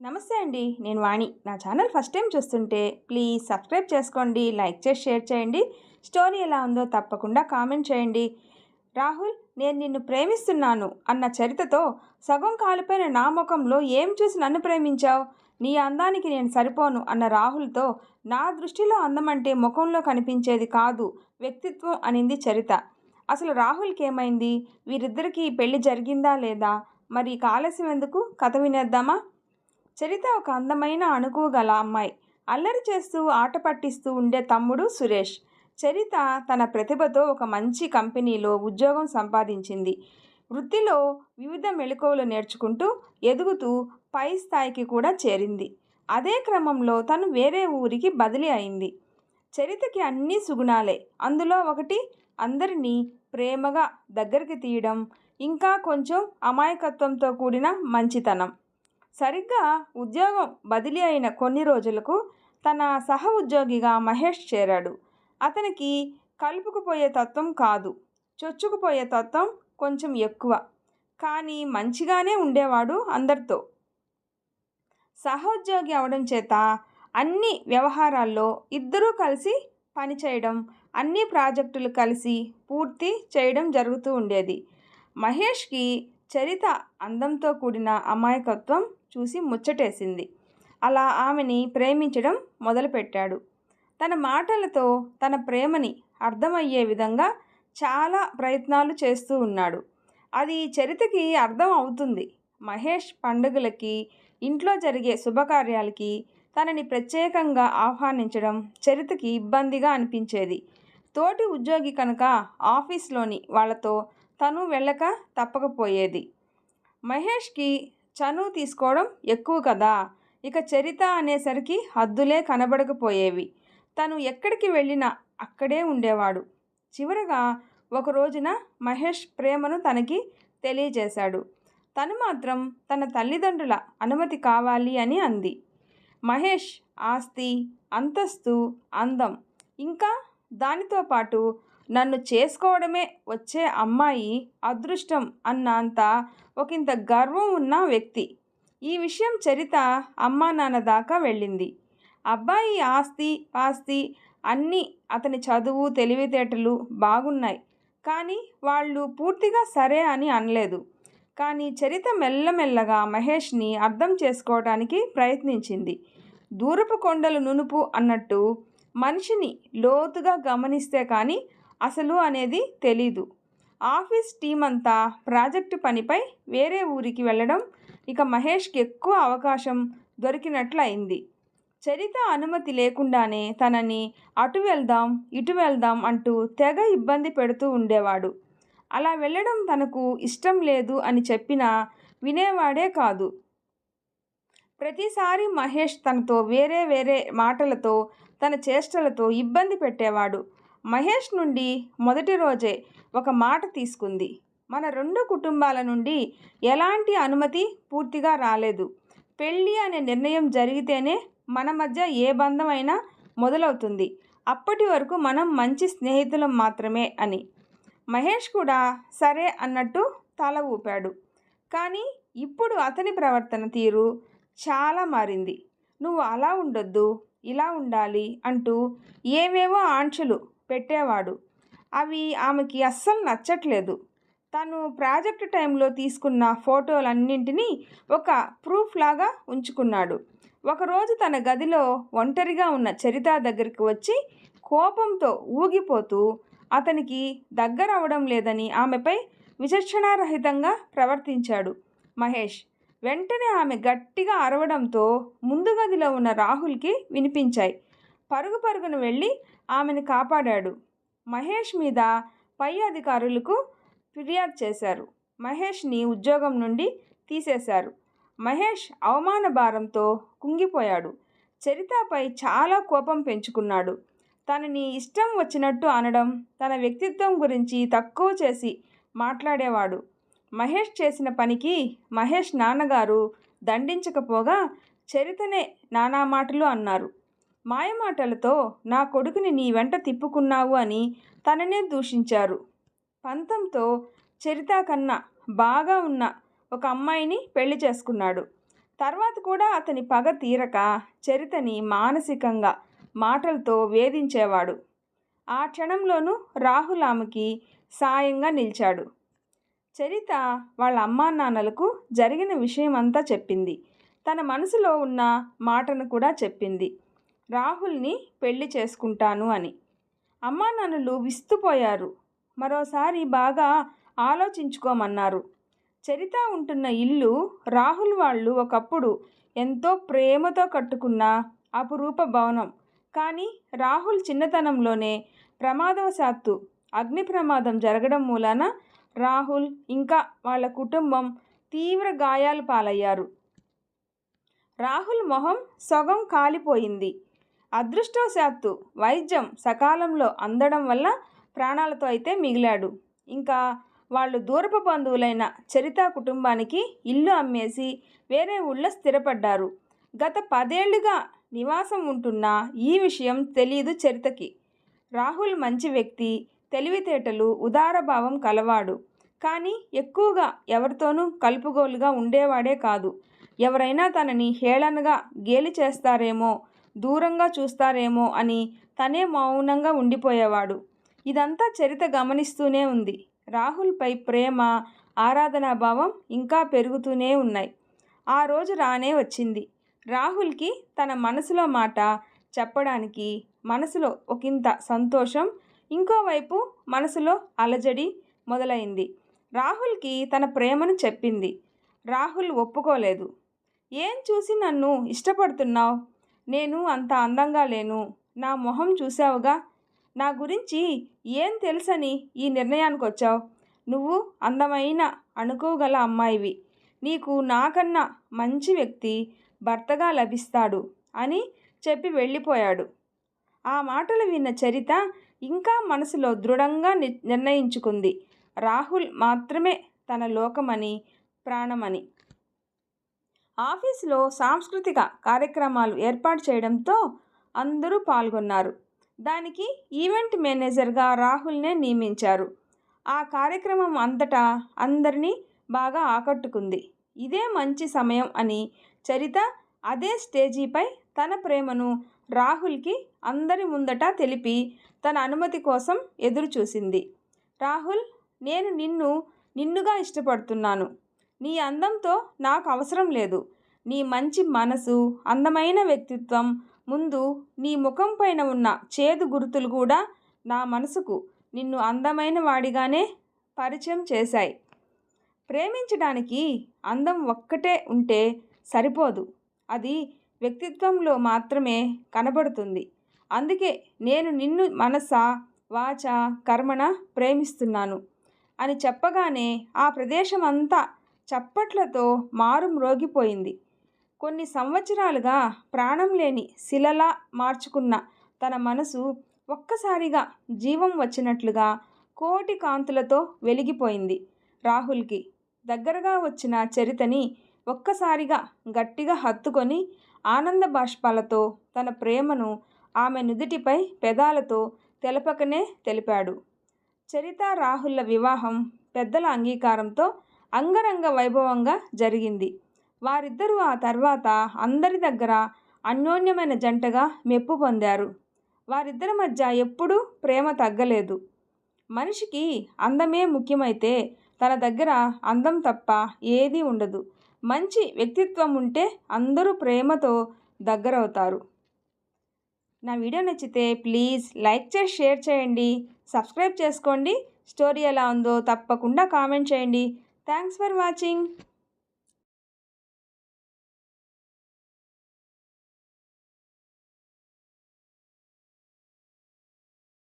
నమస్తే అండి. నేను వాణి. నా ఛానల్ ఫస్ట్ టైం చూస్తుంటే ప్లీజ్ సబ్స్క్రైబ్ చేసుకోండి, లైక్ చేసి షేర్ చేయండి. స్టోరీ ఎలా ఉందో తప్పకుండా కామెంట్ చేయండి. రాహుల్, నేను నిన్ను ప్రేమిస్తున్నాను అన్న చరితతో సగం కాలిపోయిన నా ముఖంలో ఏం చూసి నన్ను ప్రేమించావు? నీ అందానికి నేను సరిపోను అన్న రాహుల్తో నా దృష్టిలో అందం అంటే ముఖంలో కనిపించేది కాదు, వ్యక్తిత్వం అనింది చరిత. అసలు రాహుల్కి ఏమైంది? వీరిద్దరికీ పెళ్లి జరిగిందా లేదా? మరి ఆలస్యం ఎందుకు? కథ వినేద్దామా? చరిత ఒక అందమైన అణుకు గల అమ్మాయి. అల్లరి చేస్తూ ఆట పట్టిస్తూ ఉండే తమ్ముడు సురేష్. చరిత తన ప్రతిభతో ఒక మంచి కంపెనీలో ఉద్యోగం సంపాదించింది. వృత్తిలో వివిధ మెళకువలు నేర్చుకుంటూ ఎదుగుతూ పై స్థాయికి కూడా చేరింది. అదే క్రమంలో తను వేరే ఊరికి బదిలీ అయింది. చరితకి అన్నీ సుగుణాలే. అందులో ఒకటి అందరినీ ప్రేమగా దగ్గరికి తీయడం, ఇంకా కొంచెం అమాయకత్వంతో కూడిన మంచితనం. సరిగ్గా ఉద్యోగం బదిలీ అయిన కొన్ని రోజులకు తన సహ ఉద్యోగిగా మహేష్ చేరాడు. అతనికి కలుపుకుపోయే తత్వం కాదు, చొచ్చుకుపోయే తత్వం కొంచెం ఎక్కువ. కానీ మంచిగానే ఉండేవాడు అందరితో. సహోద్యోగి అవడం చేత అన్ని వ్యవహారాల్లో ఇద్దరూ కలిసి పనిచేయడం, అన్ని ప్రాజెక్టులు కలిసి పూర్తి చేయడం జరుగుతూ ఉండేది. మహేష్కి చరిత అందంతో కూడిన అమాయకత్వం చూసి ముచ్చటేసింది. అలా ఆమెని ప్రేమించడం మొదలుపెట్టాడు. తన మాటలతో తన ప్రేమని అర్థమయ్యే విధంగా చాలా ప్రయత్నాలు చేస్తూ ఉన్నాడు. అది చరితకి అర్థం అవుతుంది. మహేష్ పండుగలకి, ఇంట్లో జరిగే శుభకార్యాలకి తనని ప్రత్యేకంగా ఆహ్వానించడం చరితకి ఇబ్బందిగా అనిపించేది. తోటి ఉద్యోగి కనుక ఆఫీస్లోని వాళ్ళతో తను వెళ్ళక తప్పకపోయేది. మహేష్కి చనువు తీసుకోవడం ఎక్కువ కదా. ఇక చరిత అనేసరికి హద్దులే కనబడకపోయేవి. తను ఎక్కడికి వెళ్ళినా అక్కడే ఉండేవాడు. చివరగా ఒక రోజున మహేష్ ప్రేమను తనకి తెలియజేశాడు. తను మాత్రం తన తల్లిదండ్రుల అనుమతి కావాలి అని అంది. మహేష్ ఆస్తి, అంతస్తు, అందం, ఇంకా దానితో పాటు నన్ను చేసుకోవడమే వచ్చే అమ్మాయి అదృష్టం అన్నంత ఒకంత గర్వం ఉన్న వ్యక్తి. ఈ విషయం చరిత అమ్మా నాన్న దాకా వెళ్ళింది. అబ్బాయి ఆస్తి పాస్తి అన్నీ, అతని చదువు తెలివితేటలు బాగున్నాయి, కానీ వాళ్ళు పూర్తిగా సరే అని అనలేదు. కానీ చరిత మెల్లమెల్లగా మహేష్ని అర్థం చేసుకోవడానికి ప్రయత్నించింది. దూరపు కొండలు నునుపు అన్నట్టు మనిషిని లోతుగా గమనిస్తే కానీ అసలు అనేది తెలీదు. ఆఫీస్ టీం అంతా ప్రాజెక్టు పనిపై వేరే ఊరికి వెళ్ళడం, ఇక మహేష్కి ఎక్కువ అవకాశం దొరికినట్లు అయింది. చరిత అనుమతి లేకుండానే తనని అటు వెళ్దాం ఇటు వెళ్దాం అంటూ తెగ ఇబ్బంది పెడుతూ ఉండేవాడు. అలా వెళ్ళడం తనకు ఇష్టం లేదు అని చెప్పినా వినేవాడే కాదు. ప్రతిసారి మహేష్ తనతో వేరే వేరే మాటలతో, తన చేష్టలతో ఇబ్బంది పెట్టేవాడు. మహేష్ నుండి మొదటి రోజే ఒక మాట తీసుకుంది. మన రెండు కుటుంబాల నుండి ఎలాంటి అనుమతి పూర్తిగా రాలేదు. పెళ్ళి అనే నిర్ణయం జరిగితేనే మన మధ్య ఏ బంధం అయినా మొదలవుతుంది. అప్పటి వరకు మనం మంచి స్నేహితులం మాత్రమే అని. మహేష్ కూడా సరే అన్నట్టు తల ఊపాడు. కానీ ఇప్పుడు అతని ప్రవర్తన తీరు చాలా మారింది. నువ్వు అలా ఉండొద్దు, ఇలా ఉండాలి అంటూ ఏవేవో ఆంక్షలు పెట్టేవాడు. అవి ఆమెకి అస్సలు నచ్చట్లేదు. తను ప్రాజెక్టు టైంలో తీసుకున్న ఫోటోలన్నింటినీ ఒక ప్రూఫ్ లాగా ఉంచుకున్నాడు. ఒకరోజు తన గదిలో ఒంటరిగా ఉన్న చరిత దగ్గరికి వచ్చి కోపంతో ఊగిపోతూ అతనికి దగ్గర అవడం లేదని ఆమెపై విచక్షణారహితంగా ప్రవర్తించాడు మహేష్. వెంటనే ఆమె గట్టిగా అరవడంతో ముందు గదిలో ఉన్న రాహుల్కి వినిపించాయి. పరుగు పరుగున వెళ్ళి ఆమెను కాపాడాడు. మహేష్ మీద పై అధికారులకు ఫిర్యాదు చేశారు. మహేష్ని ఉద్యోగం నుండి తీసేశారు. మహేష్ అవమాన భారంతో కుంగిపోయాడు. చరితపై చాలా కోపం పెంచుకున్నాడు. తనని ఇష్టం వచ్చినట్టు అనడం, తన వ్యక్తిత్వం గురించి తక్కువ చేసి మాట్లాడేవాడు. మహేష్ చేసిన పనికి మహేష్ నాన్నగారు దండించకపోగా చరితనే నానా మాటలు అన్నారు. మాయమాటలతో నా కొడుకుని నీ వెంట తిప్పుకున్నావు అని తననే దూషించారు. పంతంతో చరిత కన్నా బాగా ఉన్న ఒక అమ్మాయిని పెళ్లి చేసుకున్నాడు. తర్వాత కూడా అతని పగ తీరక చరితని మానసికంగా మాటలతో వేధించేవాడు. ఆ క్షణంలోనూ రాహుల్ ఆమెకి సాయంగా నిలిచాడు. చరిత వాళ్ళ అమ్మానాన్నలకు జరిగిన విషయమంతా చెప్పింది. తన మనసులో ఉన్న మాటను కూడా చెప్పింది, రాహుల్ని పెళ్లి చేసుకుంటాను అని. అమ్మానాన్నలు విస్తుపోయారు. మరోసారి బాగా ఆలోచించుకోమన్నారు. చరిత ఉంటున్న ఇల్లు రాహుల్ వాళ్ళు ఒకప్పుడు ఎంతో ప్రేమతో కట్టుకున్న అపురూప భవనం. కానీ రాహుల్ చిన్నతనంలోనే ప్రమాదవశాత్తు అగ్ని ప్రమాదం జరగడం మూలాన రాహుల్ ఇంకా వాళ్ళ కుటుంబం తీవ్ర గాయాలు పాలయ్యారు. రాహుల్ మొహం సగం కాలిపోయింది. అదృష్టవశాత్తు వైద్యం సకాలంలో అందడం వల్ల ప్రాణాలతో అయితే మిగిలాడు. ఇంకా వాళ్ళు దూరపు బంధువులైన చరిత కుటుంబానికి ఇల్లు అమ్మేసి వేరే ఊళ్ళో స్థిరపడ్డారు. గత 10 ఏళ్లుగా నివాసం ఉంటున్న ఈ విషయం తెలియదు చరితకి. రాహుల్ మంచి వ్యక్తి, తెలివితేటలు, ఉదారభావం కలవాడు. కానీ ఎక్కువగా ఎవరితోనూ కలుపుగోలుగా ఉండేవాడే కాదు. ఎవరైనా తనని హేళనగా గేలి చేస్తారేమో, దూరంగా చూస్తారేమో అని తనే మౌనంగా ఉండిపోయేవాడు. ఇదంతా చరిత గమనిస్తూనే ఉంది. రాహుల్పై ప్రేమ, ఆరాధనాభావం ఇంకా పెరుగుతూనే ఉన్నాయి. ఆ రోజు రానే వచ్చింది. రాహుల్కి తన మనసులో మాట చెప్పడానికి మనసులో ఒకంత సంతోషం, ఇంకోవైపు మనసులో అలజడి మొదలైంది. రాహుల్కి తన ప్రేమను చెప్పింది. రాహుల్ ఒప్పుకోలేదు. ఏం చూసి నన్ను ఇష్టపడుతున్నావు? నేను అంత అందంగా లేను. నా మొహం చూసావుగా. నా గురించి ఏం తెలుసని ఈ నిర్ణయానికి వచ్చావు? నువ్వు అందమైన, అనుకోగల అమ్మాయివి. నీకు నాకన్నా మంచి వ్యక్తి భర్తగా లభిస్తాడు అని చెప్పి వెళ్ళిపోయాడు. ఆ మాటలు విన్న చరిత ఇంకా మనసులో దృఢంగా నిర్ణయించుకుంది, రాహుల్ మాత్రమే తన లోకమని, ప్రాణమని. ఆఫీసులో సాంస్కృతిక కార్యక్రమాలు ఏర్పాటు చేయడంతో అందరూ పాల్గొన్నారు. దానికి ఈవెంట్ మేనేజర్గా రాహుల్నే నియమించారు. ఆ కార్యక్రమం అంతటా అందరినీ బాగా ఆకట్టుకుంది. ఇదే మంచి సమయం అని చరిత అదే స్టేజీపై తన ప్రేమను రాహుల్కి అందరి ముందట తెలిపి తన అనుమతి కోసం ఎదురుచూసింది. రాహుల్, నేను నిన్నుగా ఇష్టపడుతున్నాను. నీ అందంతో నాకు అవసరం లేదు. నీ మంచి మనసు, అందమైన వ్యక్తిత్వం ముందు నీ ముఖం పైన ఉన్న చేదు గుర్తులు కూడా నా మనసుకు నిన్ను అందమైన వాడిగానే పరిచయం చేశాయి. ప్రేమించడానికి అందం ఒక్కటే ఉంటే సరిపోదు. అది వ్యక్తిత్వంలో మాత్రమే కనబడుతుంది. అందుకే నేను నిన్ను మనసా, వాచ, కర్మణ ప్రేమిస్తున్నాను అని చెప్పగానే ఆ ప్రదేశం అంతా చప్పట్లతో మారుమ్రోగిపోయింది. కొన్ని సంవత్సరాలుగా ప్రాణం లేని శిలలా మార్చుకున్న తన మనసు ఒక్కసారిగా జీవం వచ్చినట్లుగా కోటి కాంతులతో వెలిగిపోయింది. రాహుల్కి దగ్గరగా వచ్చిన చరితని ఒక్కసారిగా గట్టిగా హత్తుకొని ఆనంద బాష్పాలతో తన ప్రేమను ఆమె నుదిటిపై పెదాలతో తెలపకనే తెలిపాడు. చరిత రాహుల్ల వివాహం పెద్దల అంగీకారంతో అంగరంగ వైభవంగా జరిగింది. వారిద్దరూ ఆ తర్వాత అందరి దగ్గర అన్యోన్యమైన జంటగా మెప్పు పొందారు. వారిద్దరి మధ్య ఎప్పుడూ ప్రేమ తగ్గలేదు. మనిషికి అందమే ముఖ్యమైతే తన దగ్గర అందం తప్ప ఏదీ ఉండదు. మంచి వ్యక్తిత్వం ఉంటే అందరూ ప్రేమతో దగ్గరవుతారు. నా వీడియో నచ్చితే ప్లీజ్ లైక్ చేసి షేర్ చేయండి, సబ్స్క్రైబ్ చేసుకోండి. స్టోరీ ఎలా ఉందో తప్పకుండా కామెంట్ చేయండి. Thanks for watching.